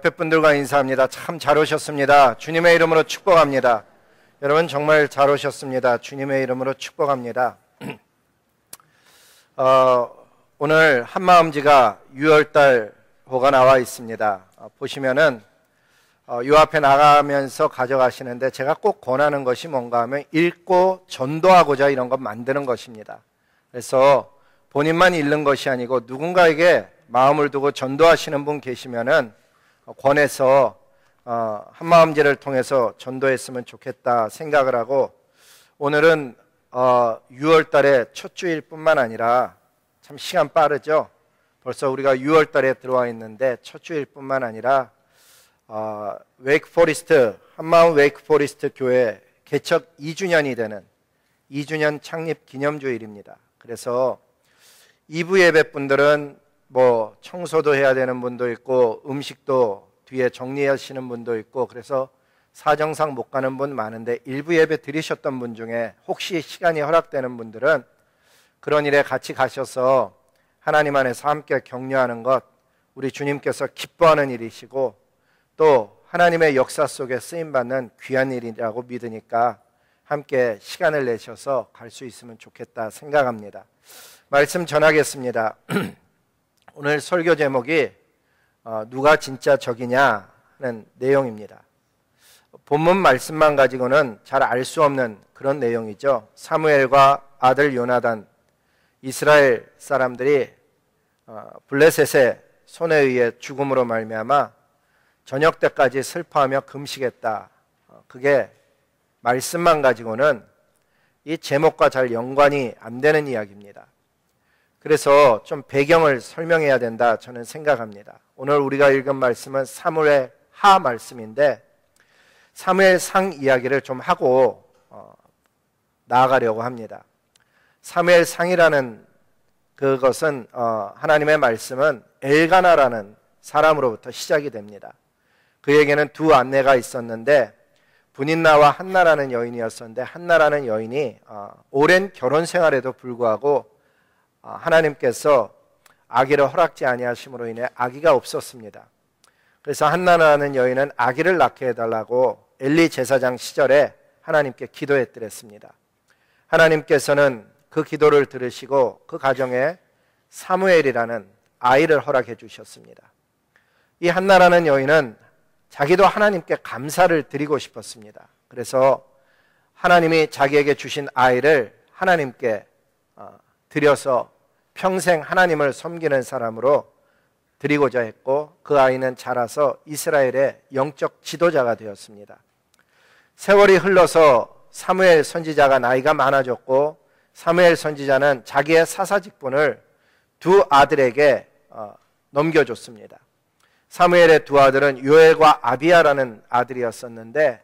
옆에 분들과 인사합니다. 참 잘 오셨습니다. 주님의 이름으로 축복합니다. 여러분 정말 잘 오셨습니다. 주님의 이름으로 축복합니다. 오늘 한마음지가 6월달 호가 나와 있습니다. 보시면은 요 앞에 나가면서 가져가시는데 제가 꼭 권하는 것이 뭔가 하면 읽고 전도하고자 이런 것 만드는 것입니다. 그래서 본인만 읽는 것이 아니고 누군가에게 마음을 두고 전도하시는 분 계시면은 권해서 한마음지를 통해서 전도했으면 좋겠다 생각을 하고, 오늘은 6월 달의 첫 주일뿐만 아니라 참 시간 빠르죠. 벌써 우리가 6월 달에 들어와 있는데 첫 주일뿐만 아니라 웨이크포리스트, 한마음 웨이크포리스트 교회 개척 2주년이 되는 2주년 창립 기념주일입니다. 그래서 2부 예배 분들은 뭐 청소도 해야 되는 분도 있고 음식도 뒤에 정리하시는 분도 있고, 그래서 사정상 못 가는 분 많은데 1부 예배 드리셨던 분 중에 혹시 시간이 허락되는 분들은 그런 일에 같이 가셔서 하나님 안에서 함께 격려하는 것, 우리 주님께서 기뻐하는 일이시고 또 하나님의 역사 속에 쓰임받는 귀한 일이라고 믿으니까 함께 시간을 내셔서 갈 수 있으면 좋겠다 생각합니다. 말씀 전하겠습니다. 오늘 설교 제목이 누가 진짜 적이냐 하는 내용입니다. 본문 말씀만 가지고는 잘 알 수 없는 그런 내용이죠. 사무엘과 아들 요나단, 이스라엘 사람들이 블레셋의 손에 의해 죽음으로 말미암아 저녁 때까지 슬퍼하며 금식했다. 그게 말씀만 가지고는 이 제목과 잘 연관이 안 되는 이야기입니다. 그래서 좀 배경을 설명해야 된다 저는 생각합니다. 오늘 우리가 읽은 말씀은 사무엘 하 말씀인데 사무엘 상 이야기를 좀 하고 나아가려고 합니다. 사무엘 상이라는 그것은 하나님의 말씀은 엘가나라는 사람으로부터 시작이 됩니다. 그에게는 두 아내가 있었는데 분인나와 한나라는 여인이었었는데, 한나라는 여인이 오랜 결혼 생활에도 불구하고 하나님께서 아기를 허락지 아니하심으로 인해 아기가 없었습니다. 그래서 한나라는 여인은 아기를 낳게 해달라고 엘리 제사장 시절에 하나님께 기도했더랬습니다. 하나님께서는 그 기도를 들으시고 그 가정에 사무엘이라는 아이를 허락해 주셨습니다. 이 한나라는 여인은 자기도 하나님께 감사를 드리고 싶었습니다. 그래서 하나님이 자기에게 주신 아이를 하나님께 드려서 평생 하나님을 섬기는 사람으로 드리고자 했고, 그 아이는 자라서 이스라엘의 영적 지도자가 되었습니다. 세월이 흘러서 사무엘 선지자가 나이가 많아졌고, 사무엘 선지자는 자기의 사사직분을 두 아들에게 넘겨줬습니다. 사무엘의 두 아들은 요엘과 아비야라는 아들이었었는데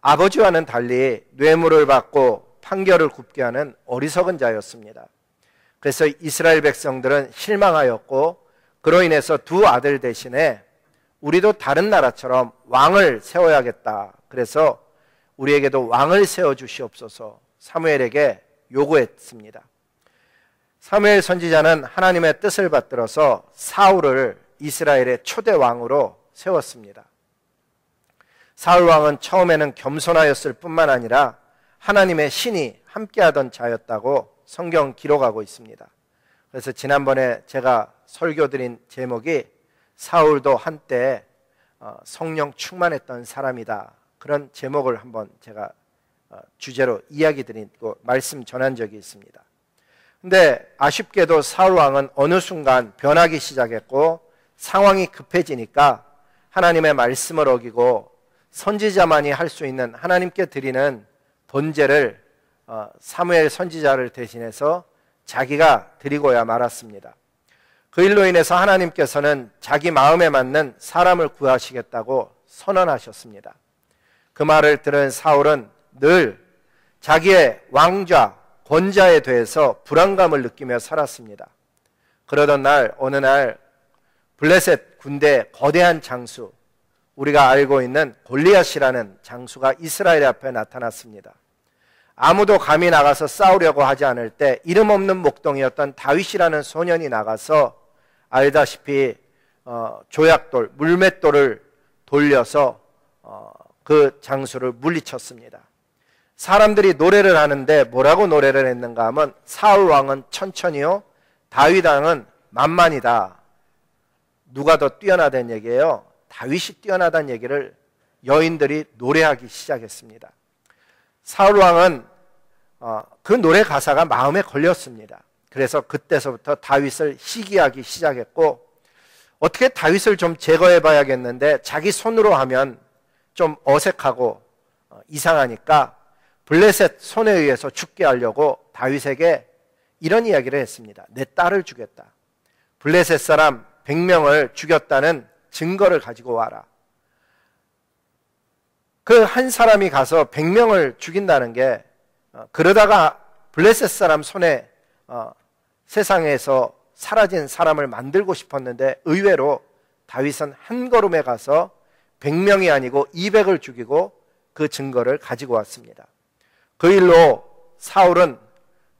아버지와는 달리 뇌물을 받고 판결을 굽게 하는 어리석은 자였습니다. 그래서 이스라엘 백성들은 실망하였고, 그로 인해서 두 아들 대신에 우리도 다른 나라처럼 왕을 세워야겠다. 그래서 우리에게도 왕을 세워주시옵소서 사무엘에게 요구했습니다. 사무엘 선지자는 하나님의 뜻을 받들어서 사울을 이스라엘의 초대 왕으로 세웠습니다. 사울 왕은 처음에는 겸손하였을 뿐만 아니라 하나님의 신이 함께하던 자였다고 성경 기록하고 있습니다. 그래서 지난번에 제가 설교드린 제목이 사울도 한때 성령 충만했던 사람이다, 그런 제목을 한번 제가 주제로 이야기 드리고 말씀 전한 적이 있습니다. 근데 아쉽게도 사울 왕은 어느 순간 변하기 시작했고, 상황이 급해지니까 하나님의 말씀을 어기고 선지자만이 할 수 있는 하나님께 드리는 번제를 사무엘 선지자를 대신해서 자기가 드리고야 말았습니다. 그 일로 인해서 하나님께서는 자기 마음에 맞는 사람을 구하시겠다고 선언하셨습니다. 그 말을 들은 사울은 늘 자기의 왕좌, 권자에 대해서 불안감을 느끼며 살았습니다. 그러던 날, 어느 날 블레셋 군대 거대한 장수, 우리가 알고 있는 골리앗이라는 장수가 이스라엘 앞에 나타났습니다. 아무도 감히 나가서 싸우려고 하지 않을 때 이름 없는 목동이었던 다윗이라는 소년이 나가서 알다시피 조약돌, 물맷돌을 돌려서 그 장수를 물리쳤습니다. 사람들이 노래를 하는데 뭐라고 노래를 했는가 하면 사울 왕은 천천히요, 다윗 왕은 만만이다. 누가 더 뛰어나다는 얘기예요? 다윗이 뛰어나다는 얘기를 여인들이 노래하기 시작했습니다. 사울 왕은 그 노래 가사가 마음에 걸렸습니다. 그래서 그때서부터 다윗을 시기하기 시작했고, 어떻게 다윗을 좀 제거해 봐야겠는데 자기 손으로 하면 좀 어색하고 이상하니까 블레셋 손에 의해서 죽게 하려고 다윗에게 이런 이야기를 했습니다. 내 딸을 주겠다. 블레셋 사람 100명을 죽였다는 증거를 가지고 와라. 그 한 사람이 가서 100명을 죽인다는 게 그러다가 블레셋 사람 손에 세상에서 사라진 사람을 만들고 싶었는데 의외로 다윗은 한 걸음에 가서 100명이 아니고 200을 죽이고 그 증거를 가지고 왔습니다. 그 일로 사울은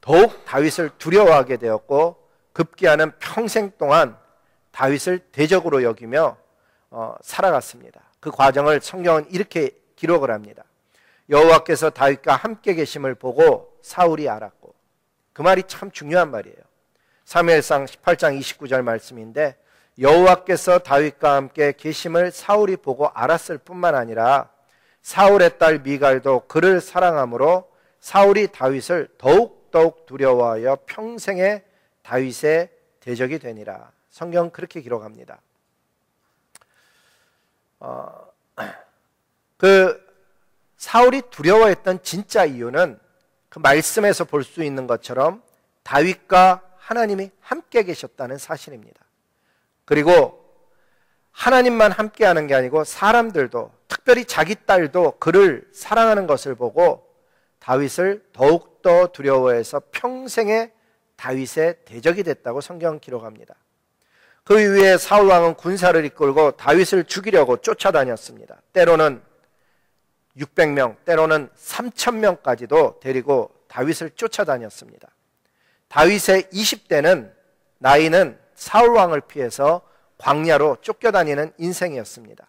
더욱 다윗을 두려워하게 되었고 급기야는 평생 동안 다윗을 대적으로 여기며 살아갔습니다. 그 과정을 성경은 이렇게 기록을 합니다. 여호와께서 다윗과 함께 계심을 보고 사울이 알았고, 그 말이 참 중요한 말이에요. 사무엘상 18장 29절 말씀인데, 여호와께서 다윗과 함께 계심을 사울이 보고 알았을 뿐만 아니라 사울의 딸 미갈도 그를 사랑하므로 사울이 다윗을 더욱 두려워하여 평생에 다윗의 대적이 되니라. 성경은 그렇게 기록합니다. 그 사울이 두려워했던 진짜 이유는 그 말씀에서 볼 수 있는 것처럼 다윗과 하나님이 함께 계셨다는 사실입니다. 그리고 하나님만 함께 하는 게 아니고 사람들도, 특별히 자기 딸도 그를 사랑하는 것을 보고 다윗을 더욱더 두려워해서 평생에 다윗의 대적이 됐다고 성경은 기록합니다. 그 이후에 사울 왕은 군사를 이끌고 다윗을 죽이려고 쫓아다녔습니다. 때로는 600명, 때로는 3000명까지도 데리고 다윗을 쫓아다녔습니다. 다윗의 20대는 나이는 사울 왕을 피해서 광야로 쫓겨다니는 인생이었습니다.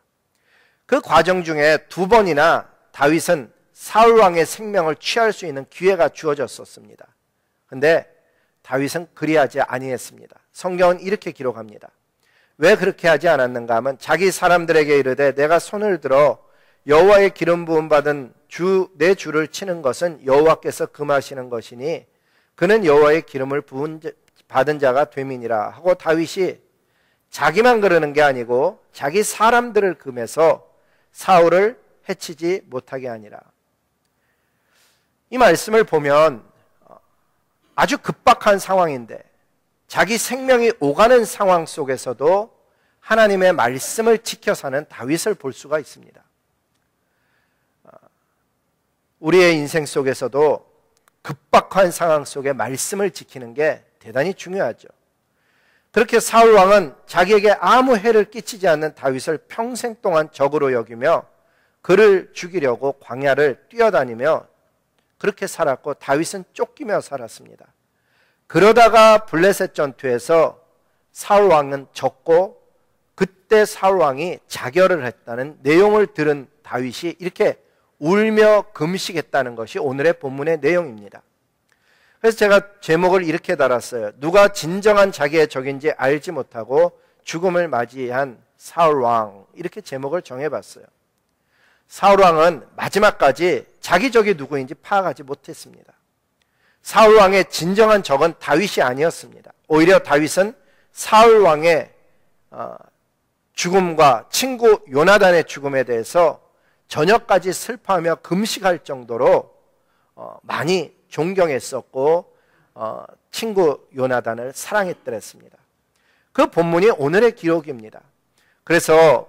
그 과정 중에 2번이나 다윗은 사울 왕의 생명을 취할 수 있는 기회가 주어졌었습니다. 그런데 다윗은 그리하지 아니했습니다. 성경은 이렇게 기록합니다. 왜 그렇게 하지 않았는가 하면 자기 사람들에게 이르되 내가 손을 들어 여호와의 기름 부음 받은 내 주를 치는 것은 여호와께서 금하시는 것이니 그는 여호와의 기름을 받은 자가 됨이니라 하고 다윗이 자기만 그러는 게 아니고 자기 사람들을 금해서 사울을 해치지 못하게 하니라. 이 말씀을 보면 아주 급박한 상황인데 자기 생명이 오가는 상황 속에서도 하나님의 말씀을 지켜 사는 다윗을 볼 수가 있습니다. 우리의 인생 속에서도 급박한 상황 속에 말씀을 지키는 게 대단히 중요하죠. 그렇게 사울 왕은 자기에게 아무 해를 끼치지 않는 다윗을 평생 동안 적으로 여기며 그를 죽이려고 광야를 뛰어다니며 그렇게 살았고 다윗은 쫓기며 살았습니다. 그러다가 블레셋 전투에서 사울 왕은 졌고 그때 사울 왕이 자결을 했다는 내용을 들은 다윗이 이렇게 울며 금식했다는 것이 오늘의 본문의 내용입니다. 그래서 제가 제목을 이렇게 달았어요. 누가 진정한 자기의 적인지 알지 못하고 죽음을 맞이한 사울 왕, 이렇게 제목을 정해봤어요. 사울 왕은 마지막까지 자기 적이 누구인지 파악하지 못했습니다. 사울 왕의 진정한 적은 다윗이 아니었습니다. 오히려 다윗은 사울 왕의 죽음과 친구 요나단의 죽음에 대해서 저녁까지 슬퍼하며 금식할 정도로 많이 존경했었고 친구 요나단을 사랑했더랬습니다. 그 본문이 오늘의 기록입니다. 그래서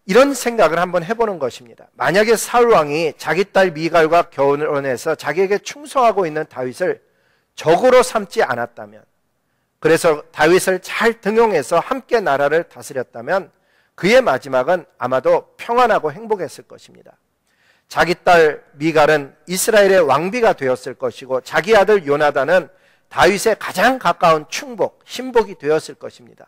이런 생각을 한번 해보는 것입니다. 만약에 사울 왕이 자기 딸 미갈과 결혼해서 자기에게 충성하고 있는 다윗을 적으로 삼지 않았다면, 그래서 다윗을 잘 등용해서 함께 나라를 다스렸다면 그의 마지막은 아마도 평안하고 행복했을 것입니다. 자기 딸 미갈은 이스라엘의 왕비가 되었을 것이고 자기 아들 요나단은 다윗의 가장 가까운 충복, 신복이 되었을 것입니다.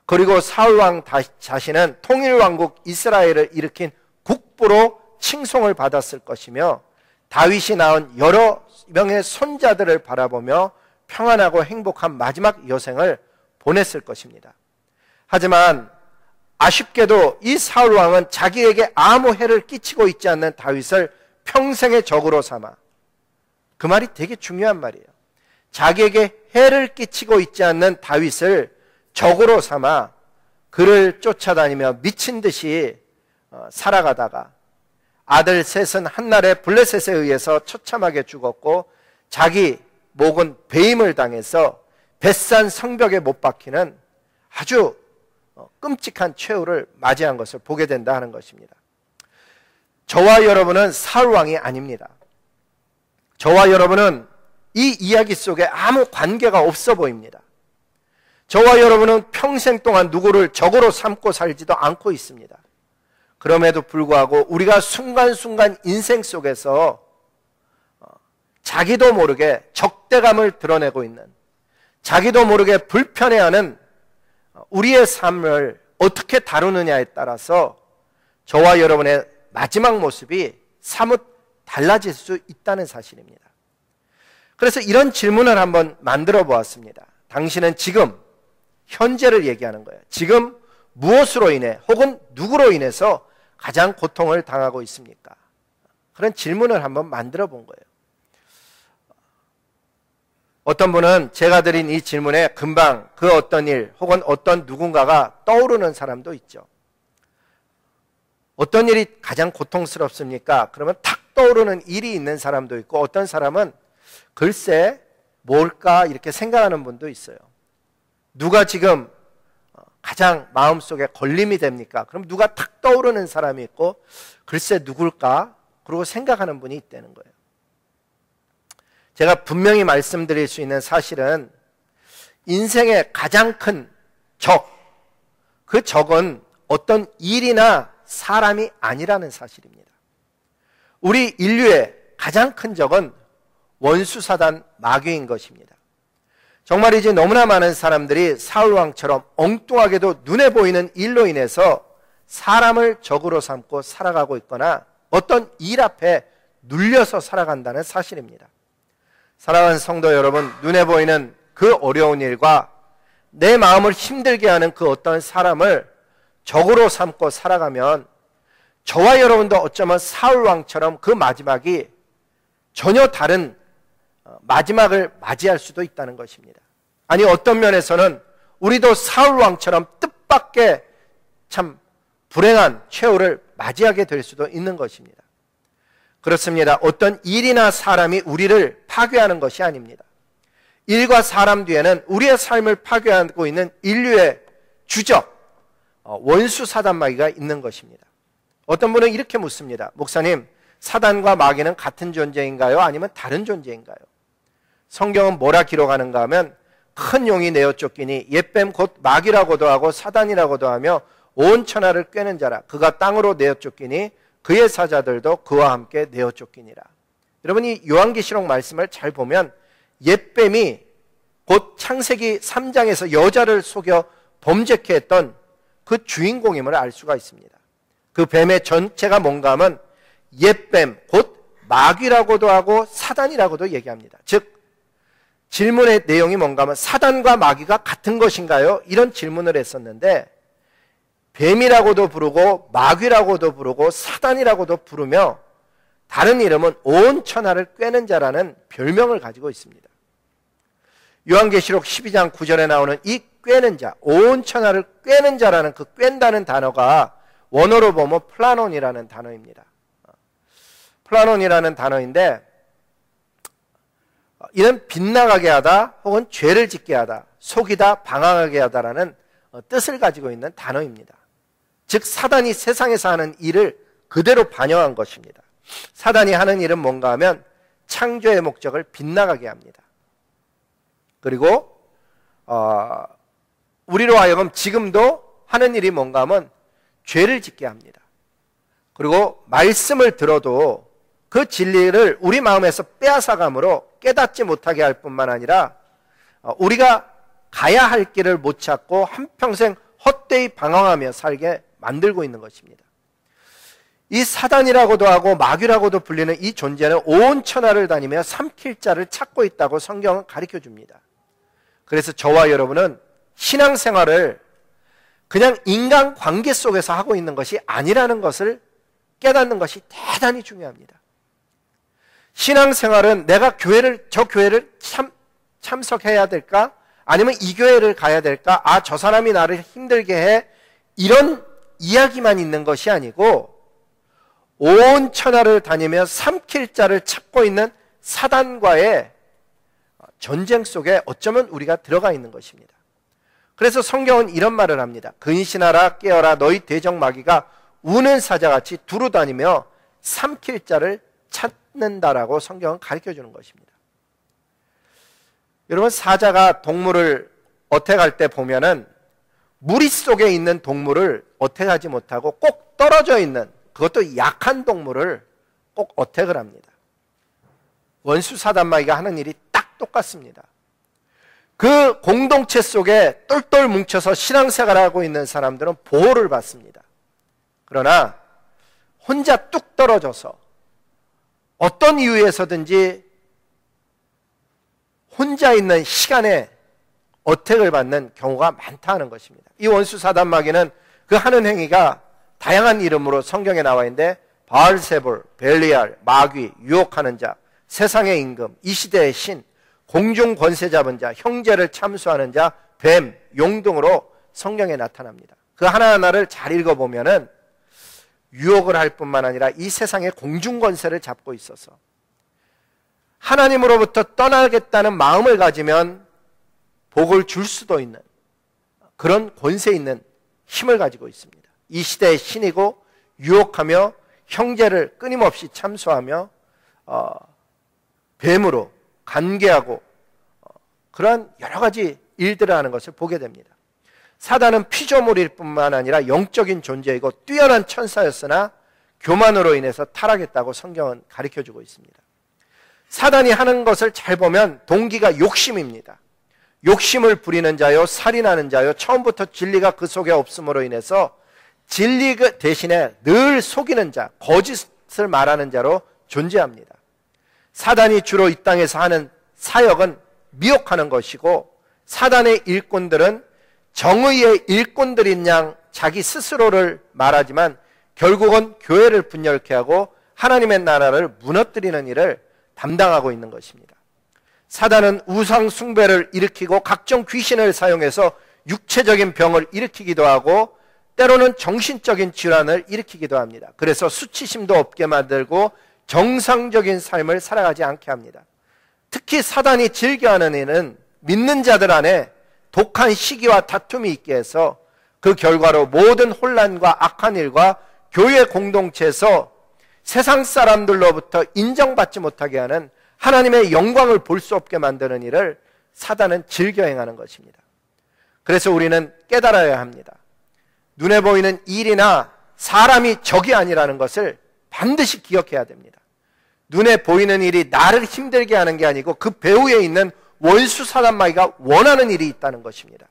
그리고 사울 왕 자신은 통일왕국 이스라엘을 일으킨 국부로 칭송을 받았을 것이며 다윗이 낳은 여러 명의 손자들을 바라보며 평안하고 행복한 마지막 여생을 보냈을 것입니다. 하지만 아쉽게도 이 사울 왕은 자기에게 아무 해를 끼치고 있지 않는 다윗을 평생의 적으로 삼아, 그 말이 되게 중요한 말이에요. 자기에게 해를 끼치고 있지 않는 다윗을 적으로 삼아 그를 쫓아다니며 미친 듯이 살아가다가 아들 셋은 한날에 블레셋에 의해서 처참하게 죽었고 자기 목은 배임을 당해서 벳산 성벽에 못 박히는 아주 끔찍한 최후를 맞이한 것을 보게 된다 하는 것입니다. 저와 여러분은 사울 왕이 아닙니다. 저와 여러분은 이 이야기 속에 아무 관계가 없어 보입니다. 저와 여러분은 평생 동안 누구를 적으로 삼고 살지도 않고 있습니다. 그럼에도 불구하고 우리가 순간순간 인생 속에서 자기도 모르게 적대감을 드러내고 있는, 자기도 모르게 불편해하는 우리의 삶을 어떻게 다루느냐에 따라서 저와 여러분의 마지막 모습이 사뭇 달라질 수 있다는 사실입니다. 그래서 이런 질문을 한번 만들어 보았습니다. 당신은 지금 현재를 얘기하는 거예요. 지금 무엇으로 인해 혹은 누구로 인해서 가장 고통을 당하고 있습니까? 그런 질문을 한번 만들어 본 거예요. 어떤 분은 제가 드린 이 질문에 금방 그 어떤 일 혹은 어떤 누군가가 떠오르는 사람도 있죠. 어떤 일이 가장 고통스럽습니까? 그러면 탁 떠오르는 일이 있는 사람도 있고 어떤 사람은 글쎄 뭘까 이렇게 생각하는 분도 있어요. 누가 지금 가장 마음속에 걸림이 됩니까? 그럼 누가 탁 떠오르는 사람이 있고 글쎄 누굴까? 그러고 생각하는 분이 있다는 거예요. 제가 분명히 말씀드릴 수 있는 사실은 인생의 가장 큰 적, 그 적은 어떤 일이나 사람이 아니라는 사실입니다. 우리 인류의 가장 큰 적은 원수사단 마귀인 것입니다. 정말이지 너무나 많은 사람들이 사울왕처럼 엉뚱하게도 눈에 보이는 일로 인해서 사람을 적으로 삼고 살아가고 있거나 어떤 일 앞에 눌려서 살아간다는 사실입니다. 사랑하는 성도 여러분, 눈에 보이는 그 어려운 일과 내 마음을 힘들게 하는 그 어떤 사람을 적으로 삼고 살아가면 저와 여러분도 어쩌면 사울왕처럼 그 마지막이 전혀 다른 마지막을 맞이할 수도 있다는 것입니다. 아니 어떤 면에서는 우리도 사울왕처럼 뜻밖의 참 불행한 최후를 맞이하게 될 수도 있는 것입니다. 그렇습니다. 어떤 일이나 사람이 우리를 파괴하는 것이 아닙니다. 일과 사람 뒤에는 우리의 삶을 파괴하고 있는 인류의 주적, 원수 사단 마귀가 있는 것입니다. 어떤 분은 이렇게 묻습니다. 목사님, 사단과 마귀는 같은 존재인가요? 아니면 다른 존재인가요? 성경은 뭐라 기록하는가 하면 큰 용이 내어 쫓기니 옛뱀 곧 마귀라고도 하고 사단이라고도 하며 온 천하를 꿰는 자라. 그가 땅으로 내어 쫓기니 그의 사자들도 그와 함께 내어 쫓기니라. 여러분이 요한계시록 말씀을 잘 보면 옛뱀이 곧 창세기 3장에서 여자를 속여 범죄케 했던 그 주인공임을 알 수가 있습니다. 그 뱀의 전체가 뭔가 하면 옛뱀 곧 마귀라고도 하고 사단이라고도 얘기합니다. 즉 질문의 내용이 뭔가 하면 사단과 마귀가 같은 것인가요? 이런 질문을 했었는데 뱀이라고도 부르고 마귀라고도 부르고 사단이라고도 부르며 다른 이름은 온 천하를 꿰는 자라는 별명을 가지고 있습니다. 요한계시록 12장 9절에 나오는 이 꿰는 자, 온 천하를 꿰는 자라는 그 꿰다는 단어가 원어로 보면 플라논이라는 단어입니다. 플라논이라는 단어인데 이는 빗나가게 하다 혹은 죄를 짓게 하다, 속이다, 방황하게 하다라는 뜻을 가지고 있는 단어입니다. 즉 사단이 세상에서 하는 일을 그대로 반영한 것입니다. 사단이 하는 일은 뭔가 하면 창조의 목적을 빗나가게 합니다. 그리고 우리로 하여금 지금도 하는 일이 뭔가 하면 죄를 짓게 합니다. 그리고 말씀을 들어도 그 진리를 우리 마음에서 빼앗아감으로 깨닫지 못하게 할 뿐만 아니라 우리가 가야 할 길을 못 찾고 한평생 헛되이 방황하며 살게 만들고 있는 것입니다. 이 사단이라고도 하고 마귀라고도 불리는 이 존재는 온 천하를 다니며 삼킬 자를 찾고 있다고 성경은 가르쳐 줍니다. 그래서 저와 여러분은 신앙생활을 그냥 인간관계 속에서 하고 있는 것이 아니라는 것을 깨닫는 것이 대단히 중요합니다. 신앙생활은 내가 저 교회를 참석해야 될까? 아니면 이 교회를 가야 될까? 아, 저 사람이 나를 힘들게 해. 이런 이야기만 있는 것이 아니고 온 천하를 다니며 삼킬 자를 찾고 있는 사단과의 전쟁 속에 어쩌면 우리가 들어가 있는 것입니다. 그래서 성경은 이런 말을 합니다. 근신하라 깨어라 너희 대적 마귀가 우는 사자같이 두루 다니며 삼킬 자를 찾는다라고 성경은 가르쳐주는 것입니다. 여러분, 사자가 동물을 어택할 때 보면은 무리 속에 있는 동물을 어택하지 못하고 꼭 떨어져 있는, 그것도 약한 동물을 꼭 어택을 합니다. 원수 사단마귀가 하는 일이 딱 똑같습니다. 그 공동체 속에 똘똘 뭉쳐서 신앙생활을 하고 있는 사람들은 보호를 받습니다. 그러나 혼자 뚝 떨어져서 어떤 이유에서든지 혼자 있는 시간에 어택을 받는 경우가 많다는 것입니다. 이 원수 사단마귀는 그 하는 행위가 다양한 이름으로 성경에 나와 있는데 바알세볼, 벨리알, 마귀, 유혹하는 자, 세상의 임금, 이 시대의 신, 공중 권세 잡은 자, 형제를 참수하는 자, 뱀, 용 등으로 성경에 나타납니다. 그 하나하나를 잘 읽어보면은 유혹을 할 뿐만 아니라 이 세상의 공중 권세를 잡고 있어서 하나님으로부터 떠나겠다는 마음을 가지면 복을 줄 수도 있는 그런 권세 있는 힘을 가지고 있습니다. 이 시대의 신이고 유혹하며 형제를 끊임없이 참수하며 뱀으로 간계하고 그러한 여러 가지 일들을 하는 것을 보게 됩니다. 사단은 피조물일 뿐만 아니라 영적인 존재이고 뛰어난 천사였으나 교만으로 인해서 타락했다고 성경은 가르쳐주고 있습니다. 사단이 하는 것을 잘 보면 동기가 욕심입니다. 욕심을 부리는 자요, 살인하는 자요, 처음부터 진리가 그 속에 없음으로 인해서 진리 대신에 늘 속이는 자, 거짓을 말하는 자로 존재합니다. 사단이 주로 이 땅에서 하는 사역은 미혹하는 것이고 사단의 일꾼들은 정의의 일꾼들인 양 자기 스스로를 말하지만 결국은 교회를 분열케 하고 하나님의 나라를 무너뜨리는 일을 담당하고 있는 것입니다. 사단은 우상 숭배를 일으키고 각종 귀신을 사용해서 육체적인 병을 일으키기도 하고 때로는 정신적인 질환을 일으키기도 합니다. 그래서 수치심도 없게 만들고 정상적인 삶을 살아가지 않게 합니다. 특히 사단이 즐겨하는 일은 믿는 자들 안에 독한 시기와 다툼이 있게 해서 그 결과로 모든 혼란과 악한 일과 교회 공동체에서 세상 사람들로부터 인정받지 못하게 하는 하나님의 영광을 볼 수 없게 만드는 일을 사단은 즐겨 행하는 것입니다. 그래서 우리는 깨달아야 합니다. 눈에 보이는 일이나 사람이 적이 아니라는 것을 반드시 기억해야 됩니다. 눈에 보이는 일이 나를 힘들게 하는 게 아니고 그 배후에 있는 원수 사단마귀가 원하는 일이 있다는 것입니다.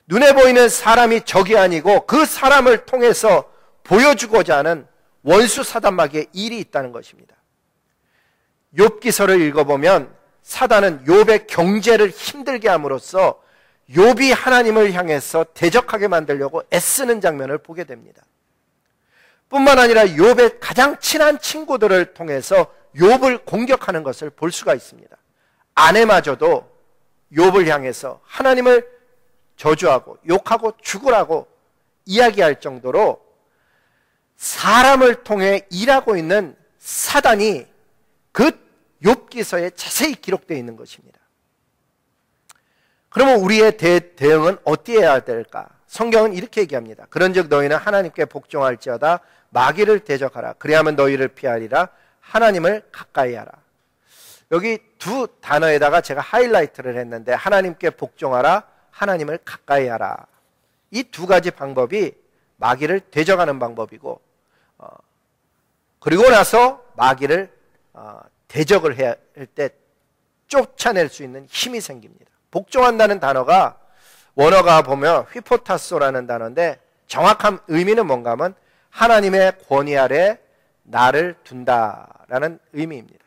눈에 보이는 사람이 적이 아니고 그 사람을 통해서 보여주고자 하는 원수 사단마귀의 일이 있다는 것입니다. 욥기서를 읽어보면 사단은 욥의 경제를 힘들게 함으로써 욥이 하나님을 향해서 대적하게 만들려고 애쓰는 장면을 보게 됩니다. 뿐만 아니라 욥의 가장 친한 친구들을 통해서 욥을 공격하는 것을 볼 수가 있습니다. 아내마저도 욥을 향해서 하나님을 저주하고 욕하고 죽으라고 이야기할 정도로 사람을 통해 일하고 있는 사단이 그 욥기서에 자세히 기록되어 있는 것입니다. 그러면 우리의 대응은 어떻게 해야 될까? 성경은 이렇게 얘기합니다. 그런즉 너희는 하나님께 복종할지어다 마귀를 대적하라. 그리하면 너희를 피하리라. 하나님을 가까이 하라. 여기 두 단어에다가 제가 하이라이트를 했는데 하나님께 복종하라, 하나님을 가까이 하라. 이 두 가지 방법이 마귀를 대적하는 방법이고 그리고 나서 마귀를 대적을 해야 할 때 쫓아낼 수 있는 힘이 생깁니다. 복종한다는 단어가 원어가 보면 휘포타소라는 단어인데 정확한 의미는 뭔가 하면 하나님의 권위 아래 나를 둔다라는 의미입니다.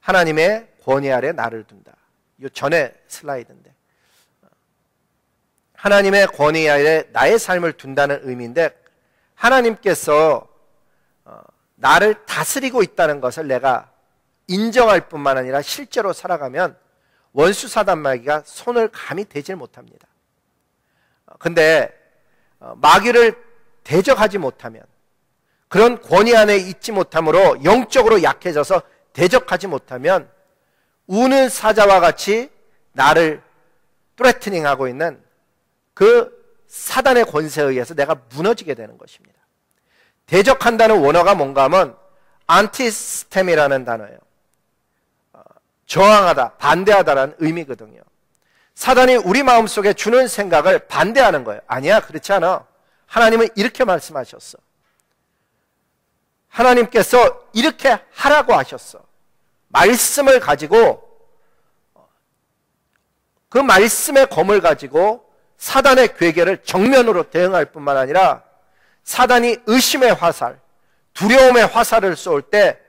하나님의 권위 아래 나를 둔다. 이 전에 슬라이드인데 하나님의 권위 아래 나의 삶을 둔다는 의미인데 하나님께서 나를 다스리고 있다는 것을 내가 인정할 뿐만 아니라 실제로 살아가면 원수 사단 마귀가 손을 감히 대질 못합니다. 근데 마귀를 대적하지 못하면 그런 권위 안에 있지 못함으로 영적으로 약해져서 대적하지 못하면 우는 사자와 같이 나를 트레트닝하고 있는 그 사단의 권세에 의해서 내가 무너지게 되는 것입니다. 대적한다는 원어가 뭔가 하면 안티스템이라는 단어예요. 저항하다, 반대하다라는 의미거든요. 사단이 우리 마음속에 주는 생각을 반대하는 거예요. 아니야, 그렇지 않아. 하나님은 이렇게 말씀하셨어. 하나님께서 이렇게 하라고 하셨어. 말씀을 가지고 그 말씀의 검을 가지고 사단의 괴계를 정면으로 대응할 뿐만 아니라 사단이 의심의 화살, 두려움의 화살을 쏠 때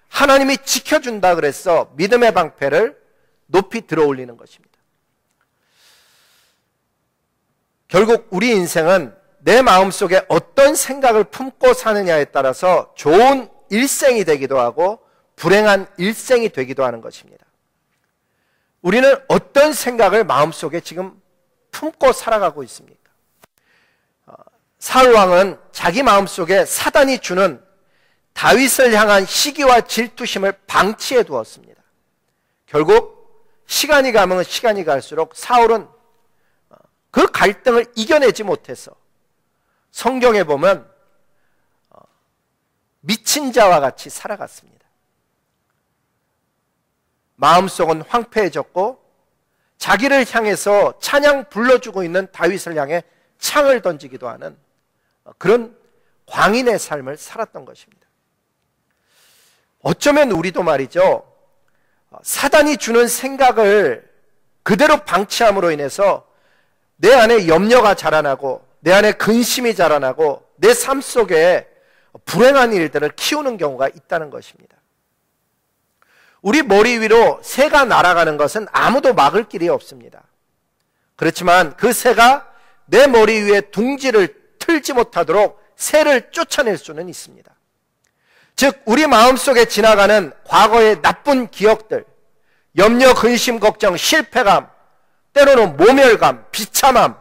하나님이 지켜준다 그래서 믿음의 방패를 높이 들어올리는 것입니다. 결국 우리 인생은 내 마음속에 어떤 생각을 품고 사느냐에 따라서 좋은 일생이 되기도 하고 불행한 일생이 되기도 하는 것입니다. 우리는 어떤 생각을 마음속에 지금 품고 살아가고 있습니까? 사울 왕은 자기 마음속에 사단이 주는 다윗을 향한 시기와 질투심을 방치해 두었습니다. 결국 시간이 가면 시간이 갈수록 사울은 그 갈등을 이겨내지 못해서 성경에 보면 미친 자와 같이 살아갔습니다. 마음속은 황폐해졌고 자기를 향해서 찬양 불러주고 있는 다윗을 향해 창을 던지기도 하는 그런 광인의 삶을 살았던 것입니다. 어쩌면 우리도 말이죠, 사단이 주는 생각을 그대로 방치함으로 인해서 내 안에 염려가 자라나고 내 안에 근심이 자라나고 내 삶 속에 불행한 일들을 키우는 경우가 있다는 것입니다. 우리 머리 위로 새가 날아가는 것은 아무도 막을 길이 없습니다. 그렇지만 그 새가 내 머리 위에 둥지를 틀지 못하도록 새를 쫓아낼 수는 있습니다. 즉 우리 마음속에 지나가는 과거의 나쁜 기억들, 염려, 근심, 걱정, 실패감, 때로는 모멸감, 비참함,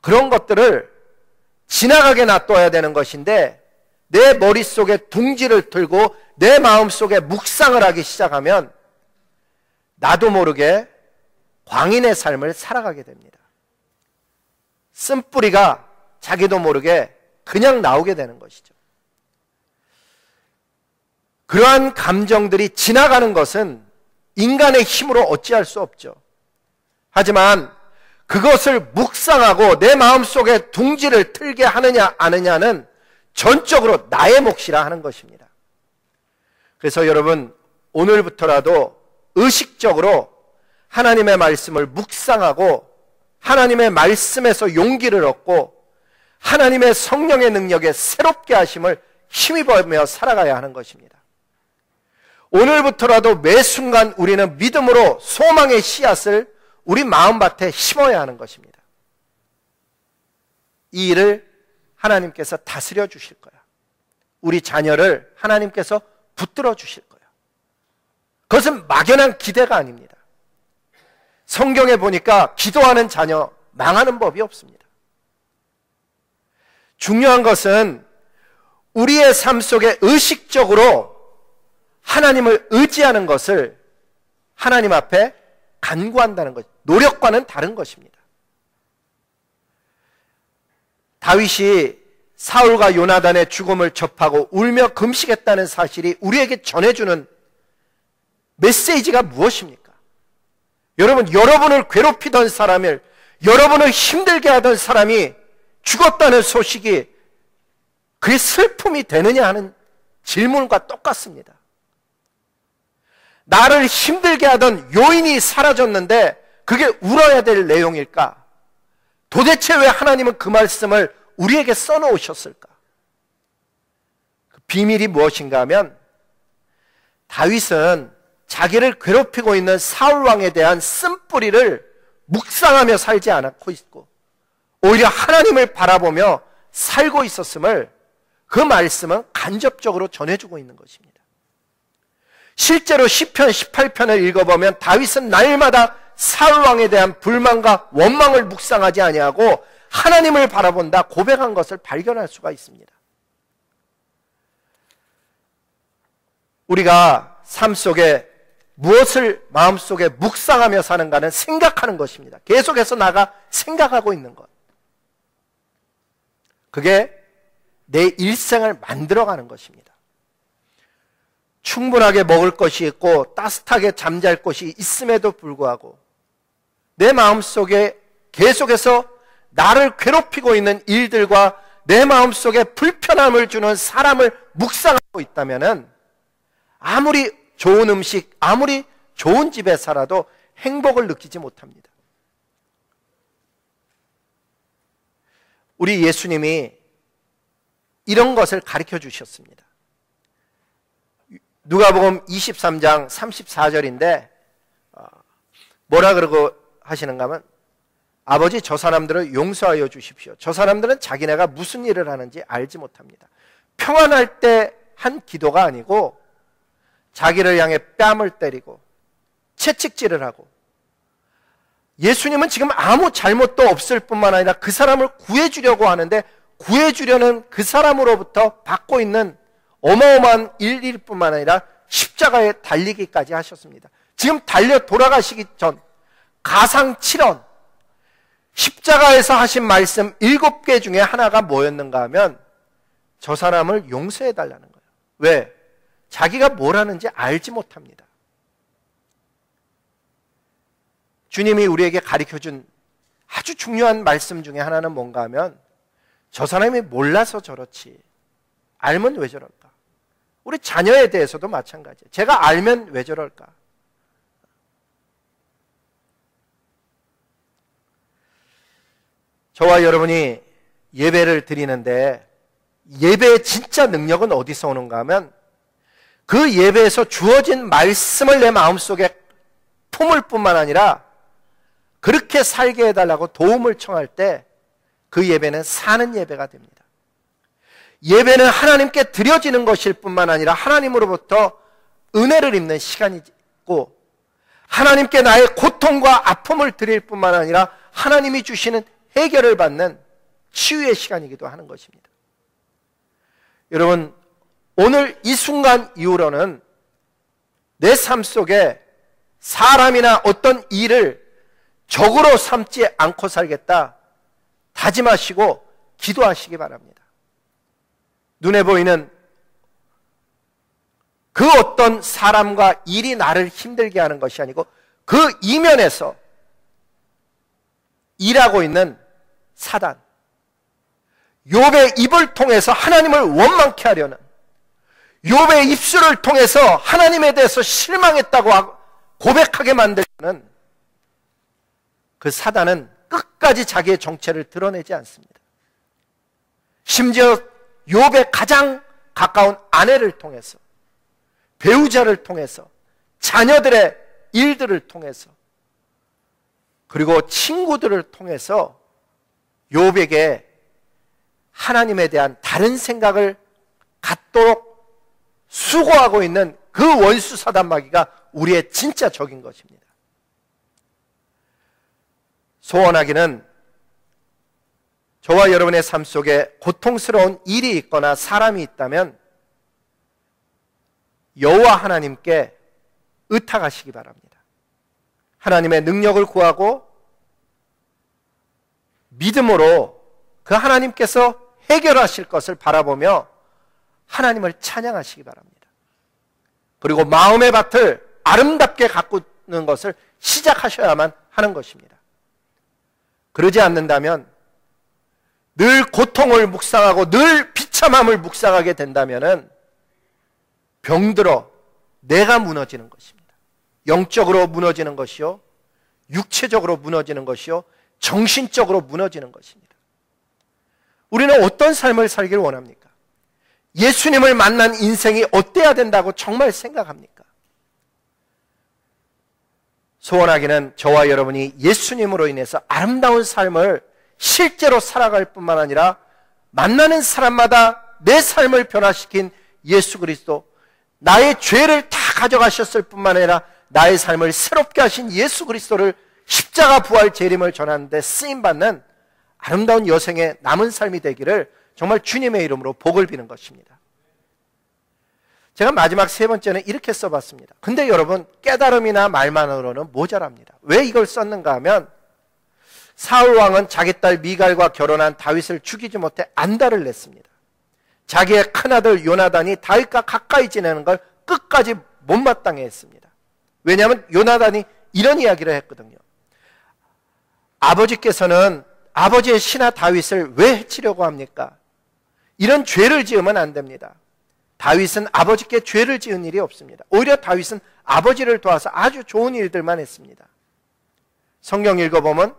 그런 것들을 지나가게 놔둬야 되는 것인데 내 머릿속에 둥지를 틀고 내 마음속에 묵상을 하기 시작하면 나도 모르게 광인의 삶을 살아가게 됩니다. 쓴뿌리가 자기도 모르게 그냥 나오게 되는 것이죠. 그러한 감정들이 지나가는 것은 인간의 힘으로 어찌할 수 없죠. 하지만 그것을 묵상하고 내 마음속에 둥지를 틀게 하느냐 안 하느냐는 전적으로 나의 몫이라 하는 것입니다. 그래서 여러분 오늘부터라도 의식적으로 하나님의 말씀을 묵상하고 하나님의 말씀에서 용기를 얻고 하나님의 성령의 능력에 새롭게 하심을 힘입으며 살아가야 하는 것입니다. 오늘부터라도 매 순간 우리는 믿음으로 소망의 씨앗을 우리 마음밭에 심어야 하는 것입니다. 이 일을 하나님께서 다스려 주실 거야. 우리 자녀를 하나님께서 붙들어 주실 거야. 그것은 막연한 기대가 아닙니다. 성경에 보니까 기도하는 자녀 망하는 법이 없습니다. 중요한 것은 우리의 삶 속에 의식적으로 하나님을 의지하는 것을 하나님 앞에 간구한다는 것, 노력과는 다른 것입니다. 다윗이 사울과 요나단의 죽음을 접하고 울며 금식했다는 사실이 우리에게 전해주는 메시지가 무엇입니까? 여러분, 여러분을 괴롭히던 사람을, 여러분을 힘들게 하던 사람이 죽었다는 소식이 그게 슬픔이 되느냐 하는 질문과 똑같습니다. 나를 힘들게 하던 요인이 사라졌는데 그게 울어야 될 내용일까? 도대체 왜 하나님은 그 말씀을 우리에게 써놓으셨을까? 그 비밀이 무엇인가 하면 다윗은 자기를 괴롭히고 있는 사울 왕에 대한 쓴뿌리를 묵상하며 살지 않고 있고 오히려 하나님을 바라보며 살고 있었음을 그 말씀은 간접적으로 전해주고 있는 것입니다. 실제로 시편 18편을 읽어보면 다윗은 날마다 사울 왕에 대한 불만과 원망을 묵상하지 아니하고 하나님을 바라본다 고백한 것을 발견할 수가 있습니다. 우리가 삶 속에 무엇을 마음속에 묵상하며 사는가는 생각하는 것입니다. 계속해서 나가 생각하고 있는 것. 그게 내 일생을 만들어가는 것입니다. 충분하게 먹을 것이 있고 따뜻하게 잠잘 곳이 있음에도 불구하고 내 마음속에 계속해서 나를 괴롭히고 있는 일들과 내 마음속에 불편함을 주는 사람을 묵상하고 있다면 아무리 좋은 음식, 아무리 좋은 집에 살아도 행복을 느끼지 못합니다. 우리 예수님이 이런 것을 가르쳐 주셨습니다. 누가복음 23장 34절인데 뭐라 그러고 하시는가 하면 아버지 저 사람들을 용서하여 주십시오. 저 사람들은 자기네가 무슨 일을 하는지 알지 못합니다. 평안할 때 한 기도가 아니고 자기를 향해 뺨을 때리고 채찍질을 하고 예수님은 지금 아무 잘못도 없을 뿐만 아니라 그 사람을 구해주려고 하는데 구해주려는 그 사람으로부터 받고 있는 어마어마한 일일 뿐만 아니라 십자가에 달리기까지 하셨습니다. 지금 달려 돌아가시기 전 가상 7원 십자가에서 하신 말씀 7개 중에 하나가 뭐였는가 하면 저 사람을 용서해달라는 거예요. 왜? 자기가 뭘 하는지 알지 못합니다. 주님이 우리에게 가르쳐준 아주 중요한 말씀 중에 하나는 뭔가 하면 저 사람이 몰라서 저렇지 알면 왜 저럴까? 우리 자녀에 대해서도 마찬가지예요. 제가 알면 왜 저럴까? 저와 여러분이 예배를 드리는데 예배의 진짜 능력은 어디서 오는가 하면 그 예배에서 주어진 말씀을 내 마음속에 품을 뿐만 아니라 그렇게 살게 해달라고 도움을 청할 때 그 예배는 사는 예배가 됩니다. 예배는 하나님께 드려지는 것일 뿐만 아니라 하나님으로부터 은혜를 입는 시간이고 하나님께 나의 고통과 아픔을 드릴 뿐만 아니라 하나님이 주시는 해결을 받는 치유의 시간이기도 하는 것입니다. 여러분, 오늘 이 순간 이후로는 내 삶 속에 사람이나 어떤 일을 적으로 삼지 않고 살겠다 다짐하시고 기도하시기 바랍니다. 눈에 보이는 그 어떤 사람과 일이 나를 힘들게 하는 것이 아니고 그 이면에서 일하고 있는 사단, 욥의 입을 통해서 하나님을 원망케 하려는, 욥의 입술을 통해서 하나님에 대해서 실망했다고 고백하게 만들는 그 사단은 끝까지 자기의 정체를 드러내지 않습니다. 심지어 욥의 가장 가까운 아내를 통해서, 배우자를 통해서, 자녀들의 일들을 통해서, 그리고 친구들을 통해서 욥에게 하나님에 대한 다른 생각을 갖도록 수고하고 있는 그 원수 사단마귀가 우리의 진짜 적인 것입니다. 소원하기는 저와 여러분의 삶 속에 고통스러운 일이 있거나 사람이 있다면 여호와 하나님께 의탁하시기 바랍니다. 하나님의 능력을 구하고 믿음으로 그 하나님께서 해결하실 것을 바라보며 하나님을 찬양하시기 바랍니다. 그리고 마음의 밭을 아름답게 가꾸는 것을 시작하셔야만 하는 것입니다. 그러지 않는다면 늘 고통을 묵상하고 늘 비참함을 묵상하게 된다면 병들어 내가 무너지는 것입니다. 영적으로 무너지는 것이요, 육체적으로 무너지는 것이요, 정신적으로 무너지는 것입니다. 우리는 어떤 삶을 살기를 원합니까? 예수님을 만난 인생이 어때야 된다고 정말 생각합니까? 소원하기는 저와 여러분이 예수님으로 인해서 아름다운 삶을 실제로 살아갈 뿐만 아니라 만나는 사람마다 내 삶을 변화시킨 예수 그리스도, 나의 죄를 다 가져가셨을 뿐만 아니라 나의 삶을 새롭게 하신 예수 그리스도를 십자가 부활 재림을 전하는데 쓰임받는 아름다운 여생의 남은 삶이 되기를 정말 주님의 이름으로 복을 비는 것입니다. 제가 마지막 세 번째는 이렇게 써봤습니다. 근데 여러분, 깨달음이나 말만으로는 모자랍니다. 왜 이걸 썼는가 하면, 사울왕은 자기 딸 미갈과 결혼한 다윗을 죽이지 못해 안달을 냈습니다. 자기의 큰아들 요나단이 다윗과 가까이 지내는 걸 끝까지 못마땅해 했습니다. 왜냐하면 요나단이 이런 이야기를 했거든요. 아버지께서는 아버지의 신하 다윗을 왜 해치려고 합니까? 이런 죄를 지으면 안 됩니다. 다윗은 아버지께 죄를 지은 일이 없습니다. 오히려 다윗은 아버지를 도와서 아주 좋은 일들만 했습니다. 성경 읽어보면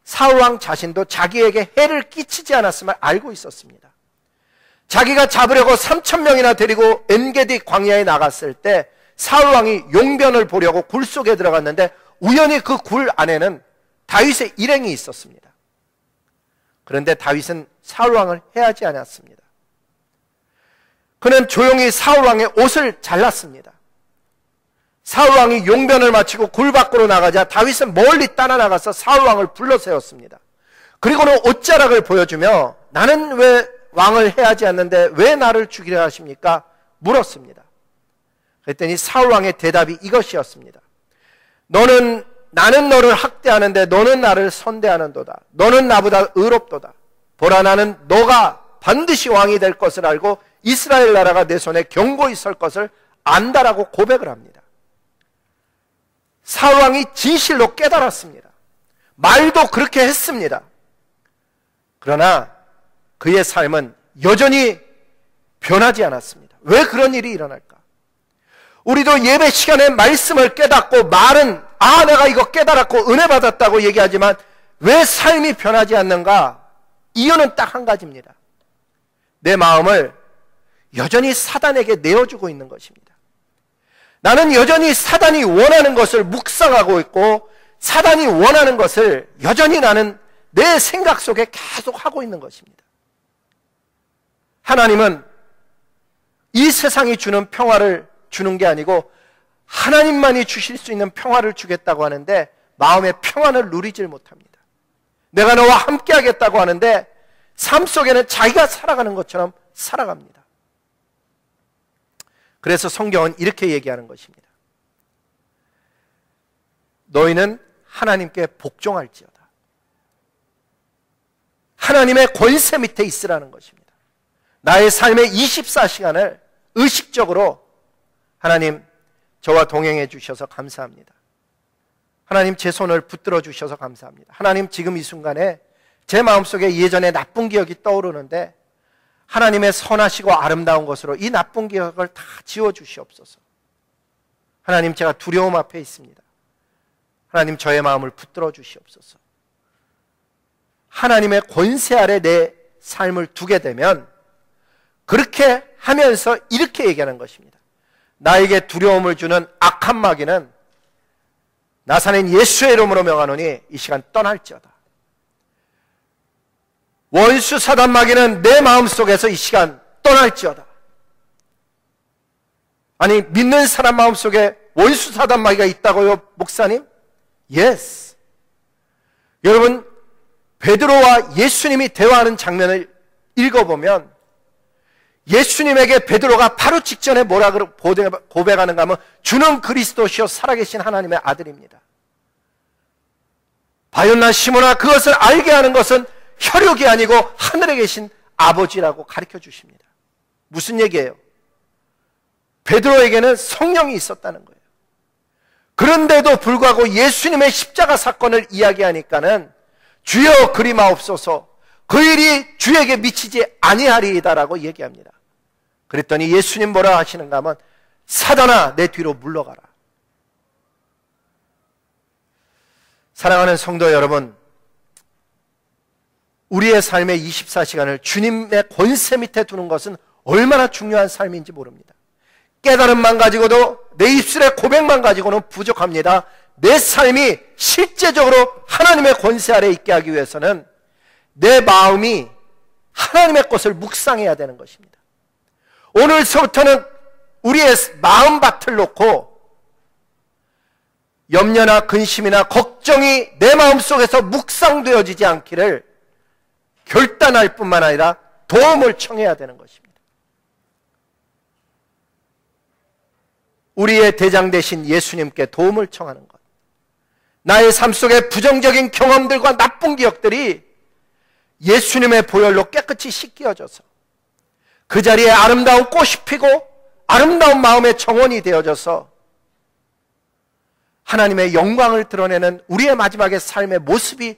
사울왕 자신도 자기에게 해를 끼치지 않았음을 알고 있었습니다. 자기가 잡으려고 3,000명이나 데리고 엔게디 광야에 나갔을 때 사울왕이 용변을 보려고 굴 속에 들어갔는데 우연히 그 굴 안에는 다윗의 일행이 있었습니다. 그런데 다윗은 사울왕을 해하지 않았습니다. 그는 조용히 사울왕의 옷을 잘랐습니다. 사울왕이 용변을 마치고 굴 밖으로 나가자 다윗은 멀리 따라 나가서 사울왕을 불러 세웠습니다. 그리고는 옷자락을 보여주며 나는 왜 왕을 해하지 않는데 왜 나를 죽이려 하십니까? 물었습니다. 그랬더니 사울왕의 대답이 이것이었습니다. 나는 너를 학대하는데 너는 나를 선대하는도다. 너는 나보다 의롭도다. 보라, 나는 너가 반드시 왕이 될 것을 알고 이스라엘 나라가 내 손에 견고히 설 것을 안다라고 고백을 합니다. 사울왕이 진실로 깨달았습니다. 말도 그렇게 했습니다. 그러나 그의 삶은 여전히 변하지 않았습니다. 왜 그런 일이 일어날까? 우리도 예배 시간에 말씀을 깨닫고 말은 내가 이거 깨달았고 은혜 받았다고 얘기하지만 왜 삶이 변하지 않는가? 이유는 딱 한 가지입니다. 내 마음을 여전히 사단에게 내어주고 있는 것입니다. 나는 여전히 사단이 원하는 것을 묵상하고 있고 사단이 원하는 것을 여전히 나는 내 생각 속에 계속 하고 있는 것입니다. 하나님은 이 세상이 주는 평화를 주는 게 아니고 하나님만이 주실 수 있는 평화를 주겠다고 하는데 마음의 평안을 누리질 못합니다. 내가 너와 함께 하겠다고 하는데 삶 속에는 자기가 살아가는 것처럼 살아갑니다. 그래서 성경은 이렇게 얘기하는 것입니다. 너희는 하나님께 복종할지어다. 하나님의 권세 밑에 있으라는 것입니다. 나의 삶의 24시간을 의식적으로 하나님 저와 동행해 주셔서 감사합니다. 하나님 제 손을 붙들어 주셔서 감사합니다. 하나님 지금 이 순간에 제 마음속에 예전에 나쁜 기억이 떠오르는데 하나님의 선하시고 아름다운 것으로 이 나쁜 기억을 다 지워주시옵소서. 하나님 제가 두려움 앞에 있습니다. 하나님 저의 마음을 붙들어 주시옵소서. 하나님의 권세 아래 내 삶을 두게 되면 그렇게 하면서 이렇게 얘기하는 것입니다. 나에게 두려움을 주는 악한 마귀는 나사렛 예수의 이름으로 명하노니 이 시간 떠날지어다. 원수 사단 마귀는 내 마음속에서 이 시간 떠날지어다. 아니 믿는 사람 마음속에 원수 사단 마귀가 있다고요, 목사님? Yes. 여러분 베드로와 예수님이 대화하는 장면을 읽어보면 예수님에게 베드로가 바로 직전에 뭐라 고백하는가 하면 주는 그리스도시요 살아계신 하나님의 아들입니다. 바요나 시몬아, 그것을 알게 하는 것은 혈육이 아니고 하늘에 계신 아버지라고 가르쳐 주십니다. 무슨 얘기예요? 베드로에게는 성령이 있었다는 거예요. 그런데도 불구하고 예수님의 십자가 사건을 이야기하니까는 주여 그리마옵소서, 그 일이 주에게 미치지 아니하리이다라고 얘기합니다. 그랬더니 예수님 뭐라 하시는가 하면 사단아 내 뒤로 물러가라. 사랑하는 성도 여러분, 우리의 삶의 24시간을 주님의 권세 밑에 두는 것은 얼마나 중요한 삶인지 모릅니다. 깨달음만 가지고도, 내 입술의 고백만 가지고는 부족합니다. 내 삶이 실제적으로 하나님의 권세 아래 있게 하기 위해서는 내 마음이 하나님의 것을 묵상해야 되는 것입니다. 오늘서부터는 우리의 마음밭을 놓고 염려나 근심이나 걱정이 내 마음속에서 묵상되어지지 않기를 결단할 뿐만 아니라 도움을 청해야 되는 것입니다. 우리의 대장 되신 예수님께 도움을 청하는 것, 나의 삶 속의 부정적인 경험들과 나쁜 기억들이 예수님의 보혈로 깨끗이 씻겨져서 그 자리에 아름다운 꽃이 피고 아름다운 마음의 정원이 되어져서 하나님의 영광을 드러내는 우리의 마지막의 삶의 모습이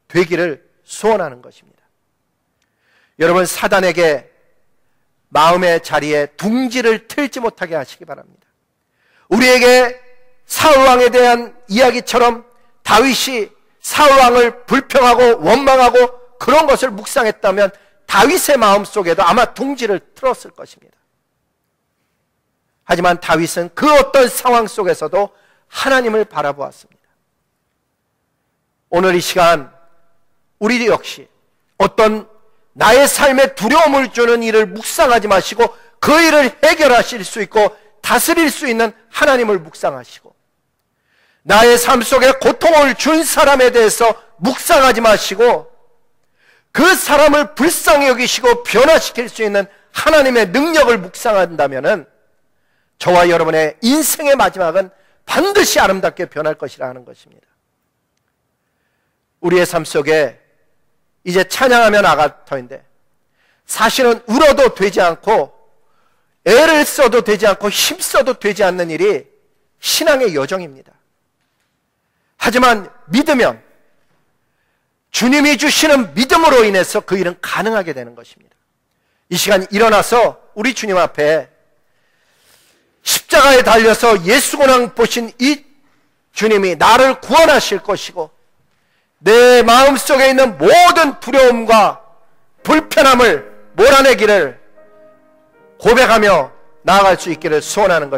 되기를 소원하는 것입니다. 여러분, 사단에게 마음의 자리에 둥지를 틀지 못하게 하시기 바랍니다. 우리에게 사울왕에 대한 이야기처럼 다윗이 사울왕을 불평하고 원망하고 그런 것을 묵상했다면 다윗의 마음속에도 아마 둥지를 틀었을 것입니다. 하지만 다윗은 그 어떤 상황 속에서도 하나님을 바라보았습니다. 오늘 이 시간 우리 역시 어떤 나의 삶에 두려움을 주는 일을 묵상하지 마시고 그 일을 해결하실 수 있고 다스릴 수 있는 하나님을 묵상하시고, 나의 삶 속에 고통을 준 사람에 대해서 묵상하지 마시고 그 사람을 불쌍히 여기시고 변화시킬 수 있는 하나님의 능력을 묵상한다면 저와 여러분의 인생의 마지막은 반드시 아름답게 변할 것이라 하는 것입니다. 우리의 삶 속에 이제 찬양하며 나갈 터인데 사실은 울어도 되지 않고 애를 써도 되지 않고 힘써도 되지 않는 일이 신앙의 여정입니다. 하지만 믿으면, 주님이 주시는 믿음으로 인해서 그 일은 가능하게 되는 것입니다. 이 시간 일어나서 우리 주님 앞에 십자가에 달려서 예수고난 보신 이 주님이 나를 구원하실 것이고 내 마음속에 있는 모든 두려움과 불편함을 몰아내기를 고백하며 나아갈 수 있기를 소원하는 것입니다.